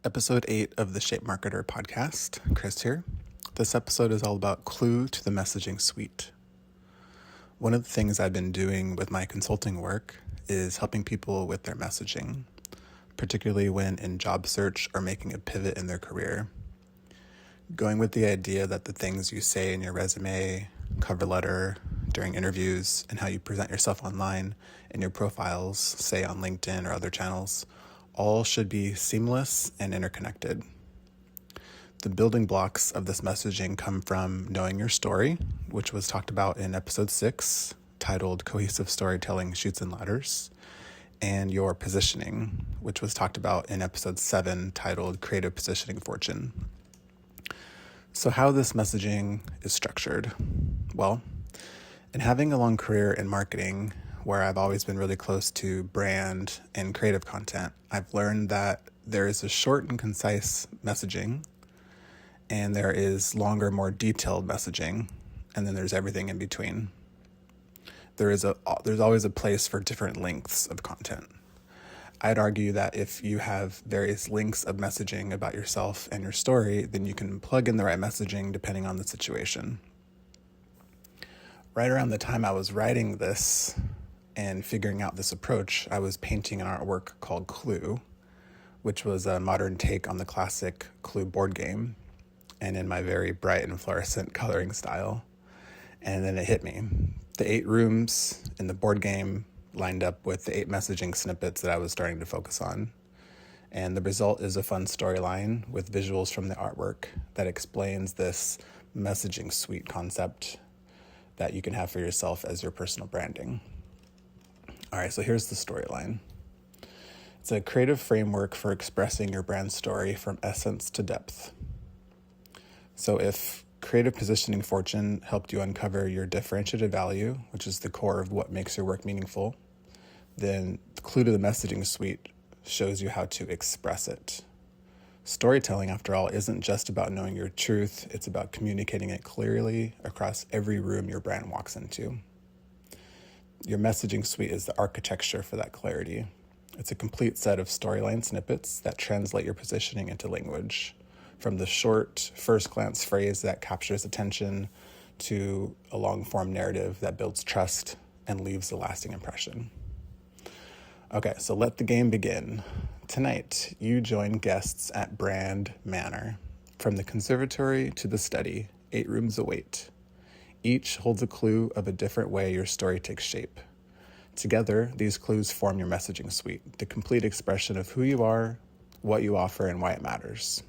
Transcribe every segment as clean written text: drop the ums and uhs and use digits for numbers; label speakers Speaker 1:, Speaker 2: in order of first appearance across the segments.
Speaker 1: Episode 8 of the Shape Marketer podcast. Chris here. This episode is all about clue to the messaging suite. One of the things I've been doing with my consulting work is helping people with their messaging, particularly when in job search or making a pivot in their career. Going with the idea that the things you say in your resume, cover letter, during interviews, and how you present yourself online in your profiles, say on LinkedIn or other channels, all should be seamless and interconnected. The building blocks of this messaging come from knowing your story, which was talked about in episode 6, titled Cohesive Storytelling, Chutes and Ladders, and your positioning, which was talked about in episode 7, titled Creative Positioning Fortune. So how this messaging is structured? Well, in having a long career in marketing, where I've always been really close to brand and creative content, I've learned that there is a short and concise messaging, and there is longer, more detailed messaging, and then there's everything in between. There's always a place for different lengths of content. I'd argue that if you have various lengths of messaging about yourself and your story, then you can plug in the right messaging depending on the situation. Right around the time I was writing this and figuring out this approach, I was painting an artwork called Clue, which was a modern take on the classic Clue board game, and in my very bright and fluorescent coloring style. And then it hit me. The 8 rooms in the board game lined up with the 8 messaging snippets that I was starting to focus on. And the result is a fun storyline with visuals from the artwork that explains this messaging suite concept that you can have for yourself as your personal branding. All right, so here's the storyline. It's a creative framework for expressing your brand story from essence to depth. So if creative positioning fortune helped you uncover your differentiated value, which is the core of what makes your work meaningful, then the clue to the messaging suite shows you how to express it. Storytelling, after all, isn't just about knowing your truth. It's about communicating it clearly across every room your brand walks into. Your messaging suite is the architecture for that clarity. It's a complete set of storyline snippets that translate your positioning into language, from the short, first-glance phrase that captures attention to a long-form narrative that builds trust and leaves a lasting impression. Okay, so let the game begin. Tonight, you join guests at Brand Manor. From the Conservatory to the study, 8 rooms await. Each holds a clue of a different way your story takes shape. Together, these clues form your messaging suite, the complete expression of who you are, what you offer, and why it matters.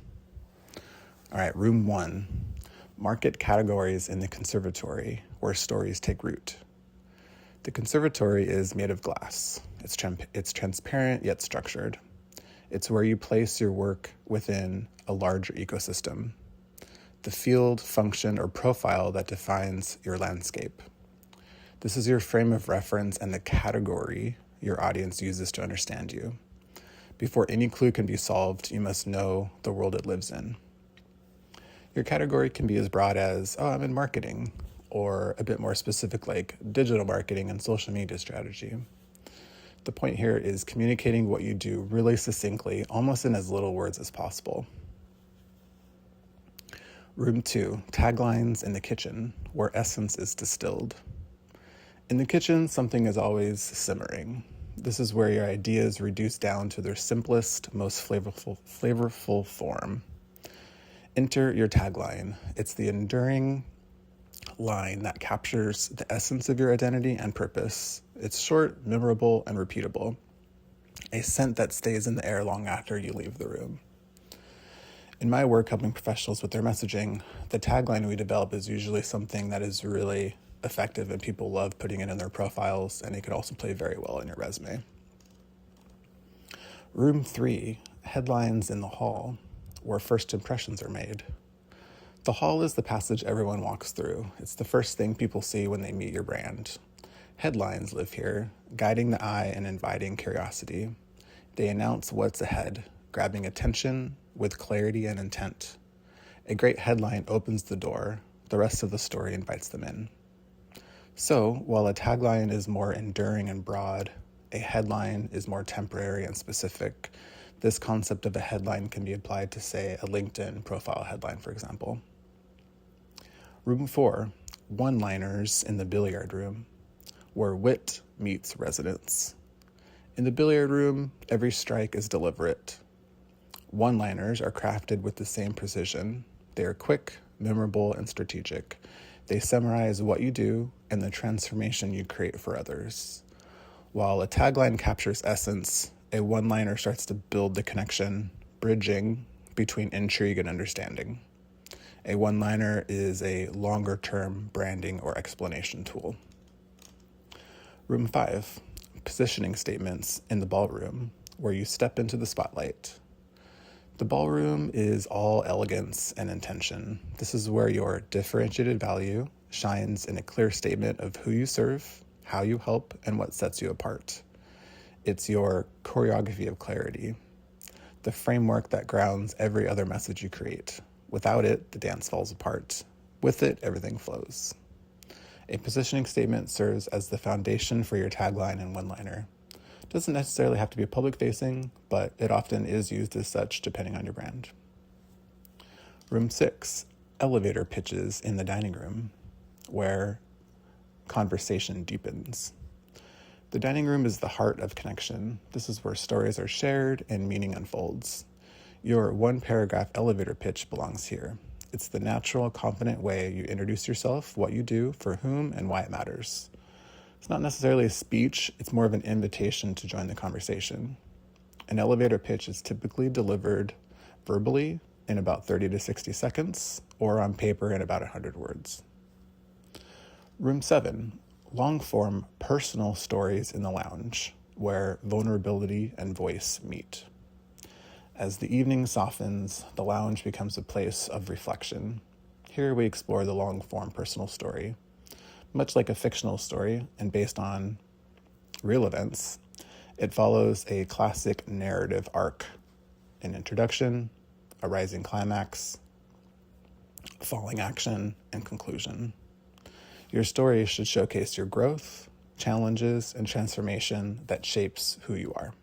Speaker 1: All right, room 1, market categories in the Conservatory, where stories take root. The Conservatory is made of glass. It's transparent yet structured. It's where you place your work within a larger ecosystem, the field, function, or profile that defines your landscape. This is your frame of reference and the category your audience uses to understand you. Before any clue can be solved, you must know the world it lives in. Your category can be as broad as, I'm in marketing, or a bit more specific like digital marketing and social media strategy. The point here is communicating what you do really succinctly, almost in as little words as possible. Room 2, taglines in the kitchen, where essence is distilled. In the kitchen, something is always simmering. This is where your ideas reduce down to their simplest, most flavorful form. Enter your tagline. It's the enduring line that captures the essence of your identity and purpose. It's short, memorable, and repeatable. A scent that stays in the air long after you leave the room. In my work helping professionals with their messaging, the tagline we develop is usually something that is really effective and people love putting it in their profiles, and it could also play very well in your resume. Room 3, headlines in the hall, where first impressions are made. The hall is the passage everyone walks through. It's the first thing people see when they meet your brand. Headlines live here, guiding the eye and inviting curiosity. They announce what's ahead, grabbing attention with clarity and intent. A great headline opens the door. The rest of the story invites them in. So, while a tagline is more enduring and broad, a headline is more temporary and specific. This concept of a headline can be applied to, say, a LinkedIn profile headline, for example. Room 4, one-liners in the billiard room, where wit meets resonance. In the billiard room, every strike is deliberate. One-liners are crafted with the same precision. They are quick, memorable, and strategic. They summarize what you do and the transformation you create for others. While a tagline captures essence, a one-liner starts to build the connection, bridging between intrigue and understanding. A one-liner is a longer-term branding or explanation tool. Room 5, positioning statements in the ballroom, where you step into the spotlight. The ballroom is all elegance and intention. This is where your differentiated value shines in a clear statement of who you serve, how you help, and what sets you apart. It's your choreography of clarity, the framework that grounds every other message you create. Without it, the dance falls apart. With it, everything flows. A positioning statement serves as the foundation for your tagline and one-liner. It doesn't necessarily have to be public-facing, but it often is used as such depending on your brand. Room 6, elevator pitches in the dining room, where conversation deepens. The dining room is the heart of connection. This is where stories are shared and meaning unfolds. Your one-paragraph elevator pitch belongs here. It's the natural, confident way you introduce yourself, what you do, for whom, and why it matters. It's not necessarily a speech, it's more of an invitation to join the conversation. An elevator pitch is typically delivered verbally in about 30 to 60 seconds, or on paper in about 100 words. Room 7, long-form personal stories in the lounge, where vulnerability and voice meet. As the evening softens, the lounge becomes a place of reflection. Here we explore the long-form personal story. Much like a fictional story and based on real events, it follows a classic narrative arc: an introduction, a rising climax, falling action, and conclusion. Your story should showcase your growth, challenges, and transformation that shapes who you are.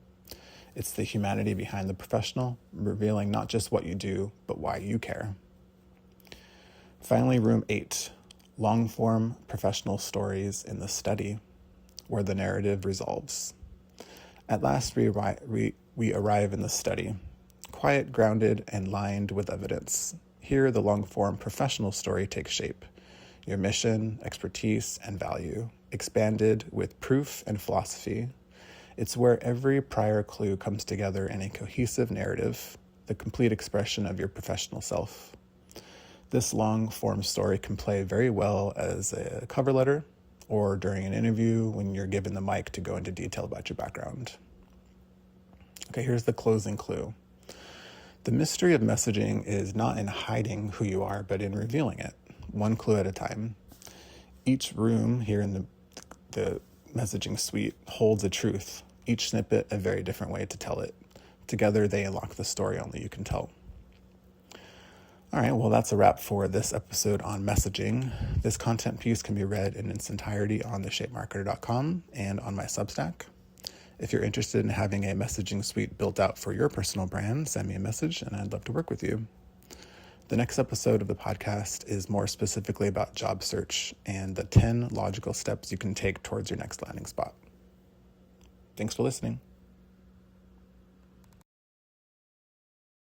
Speaker 1: It's the humanity behind the professional, revealing not just what you do, but why you care. Finally, room 8, long-form professional stories in the study, where the narrative resolves. At last, we arrive in the study, quiet, grounded, and lined with evidence. Here, the long-form professional story takes shape. Your mission, expertise, and value, expanded with proof and philosophy. It's where every prior clue comes together in a cohesive narrative, the complete expression of your professional self. This long-form story can play very well as a cover letter or during an interview when you're given the mic to go into detail about your background. Okay, here's the closing clue. The mystery of messaging is not in hiding who you are, but in revealing it, one clue at a time. Each room here in the messaging suite holds a truth, each snippet a very different way to tell it. Together, they unlock the story only you can tell. All right, well, that's a wrap for this episode on messaging. This content piece can be read in its entirety on theshapemarketer.com and on my Substack. If you're interested in having a messaging suite built out for your personal brand, send me a message and I'd love to work with you. The next episode of the podcast is more specifically about job search and the 10 logical steps you can take towards your next landing spot. Thanks for listening.